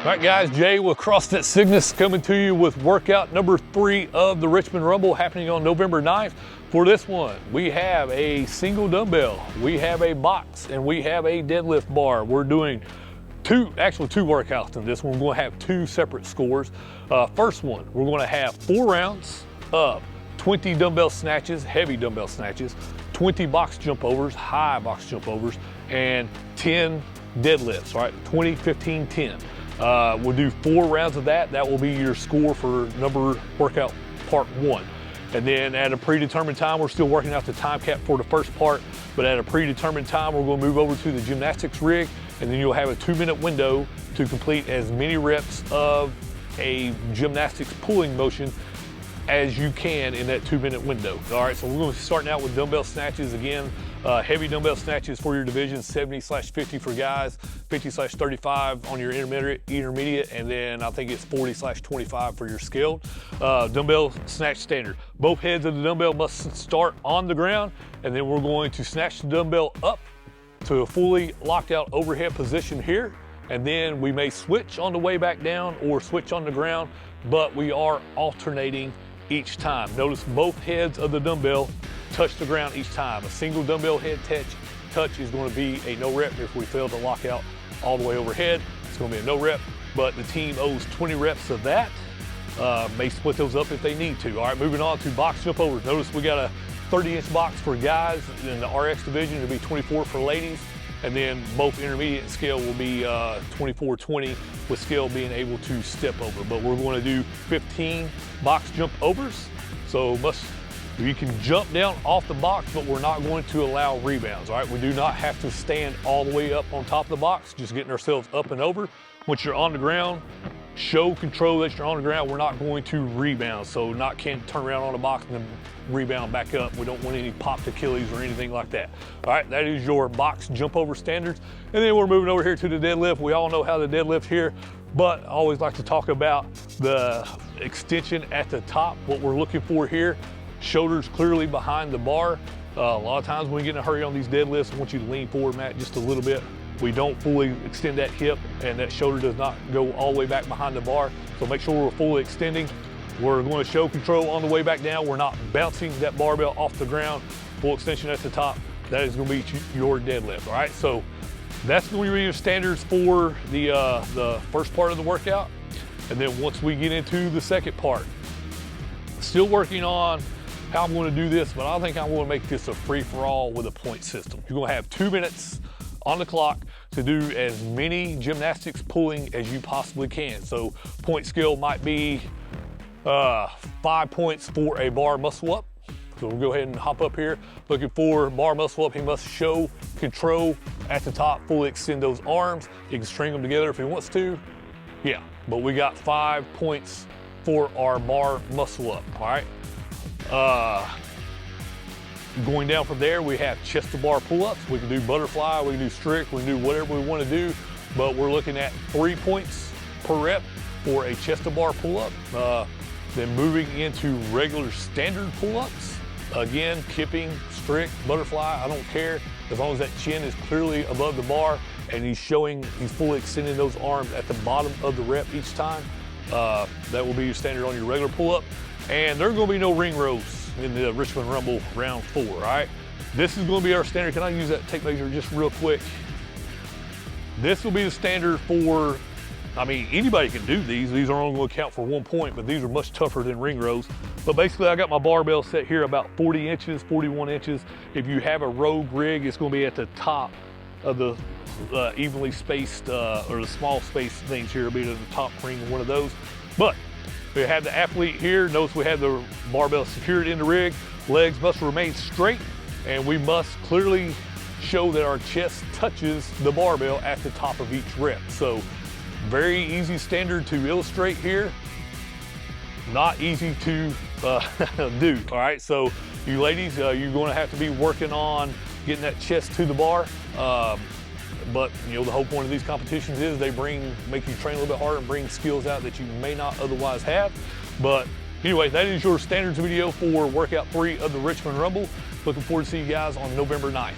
All right, guys, Jay with CrossFit Cygnus coming to you with workout number 3 of the Richmond Rumble happening on November 9th. For this one, we have a single dumbbell, we have a box, and we have a deadlift bar. We're doing two workouts in this one. We're going to have 2 separate scores. First one, we're going to have 4 rounds of 20 dumbbell snatches, heavy dumbbell snatches, 20 box jump overs, high box jump overs, and 10 deadlifts, right? 20, 15, 10. We'll do 4 rounds of that. That will be your score for workout part 1. And then at a predetermined time, we're still working out the time cap for the first part, but at a predetermined time, we're going to move over to the gymnastics rig, and then you'll have a 2-minute window to complete as many reps of a gymnastics pulling motion as you can in that 2-minute window. All right, so we're going to be starting out with dumbbell snatches again. Heavy dumbbell snatches for your division, 70/50 for guys, 50/35 on your intermediate, and then I think it's 40/25 for your skilled. Dumbbell snatch standard. Both heads of the dumbbell must start on the ground, and then we're going to snatch the dumbbell up to a fully locked out overhead position here, and then we may switch on the way back down or switch on the ground, but we are alternating each time. Notice both heads of the dumbbell touch the ground each time. A single dumbbell head touch is going to be a no rep. If we fail to lock out all the way overhead, it's going to be a no rep, but the team owes 20 reps of that. May split those up if they need to. All right, moving on to box jump overs. Notice we got a 30-inch box for guys in the RX division. It'll be 24 for ladies, and then both intermediate and scale will be 24/20, with scale being able to step over. But we're going to do 15 box jump overs. So you can jump down off the box, but we're not going to allow rebounds. All right, we do not have to stand all the way up on top of the box, just getting ourselves up and over. Once you're on the ground, show control that you're on the ground. We're not going to rebound, so can't turn around on the box and then rebound back up. We don't want any popped Achilles or anything like that. All right, that is your box jump over standards. And then we're moving over here to the deadlift. We all know how the deadlift here, but I always like to talk about the extension at the top. What we're looking for here, shoulders clearly behind the bar. A lot of times when we get in a hurry on these deadlifts, I want you to lean forward, Matt, just a little bit. We don't fully extend that hip, and that shoulder does not go all the way back behind the bar. So make sure we're fully extending. We're going to show control on the way back down. We're not bouncing that barbell off the ground. Full extension at the top. That is going to be your deadlift. All right, so that's going to be your standards for the first part of the workout. And then once we get into the second part, still working on how I'm going to do this, but I think I'm going to make this a free-for-all with a point system. You're going to have 2 minutes on the clock to do as many gymnastics pulling as you possibly can. So point scale might be 5 points for a bar muscle up. So we'll go ahead and hop up here. Looking for bar muscle up, he must show control at the top, fully extend those arms. He can string them together if he wants to. Yeah, but we got 5 points for our bar muscle up, all right? Going down from there, we have chest to bar pull-ups. We can do butterfly, we can do strict, we can do whatever we want to do, but we're looking at 3 points per rep for a chest to bar pull-up. Then moving into regular standard pull-ups. Again, kipping, strict, butterfly, I don't care, as long as that chin is clearly above the bar and he's fully extending those arms at the bottom of the rep each time. That will be your standard on your regular pull-up. And there's going to be no ring rows in the Richmond Rumble round 4, all right? This is going to be our standard. Can I use that tape measure just real quick? This will be the standard for, I mean, anybody can do these. These are only going to count for 1 point, but these are much tougher than ring rows. But basically, I got my barbell set here about 40 inches, 41 inches. If you have a rogue rig, it's going to be at the top of the evenly spaced, or the small space things here will be at the top ring of one of those. But we have the athlete here. Notice we have the barbell secured in the rig. Legs must remain straight, and we must clearly show that our chest touches the barbell at the top of each rep. So very easy standard to illustrate here. Not easy to do, all right? So you ladies, you're going to have to be working on getting that chest to the bar. But you know, the whole point of these competitions is they make you train a little bit harder and bring skills out that you may not otherwise have. But anyway, that is your standards video for workout 3 of the Richmond Rumble. Looking forward to see you guys on November 9th.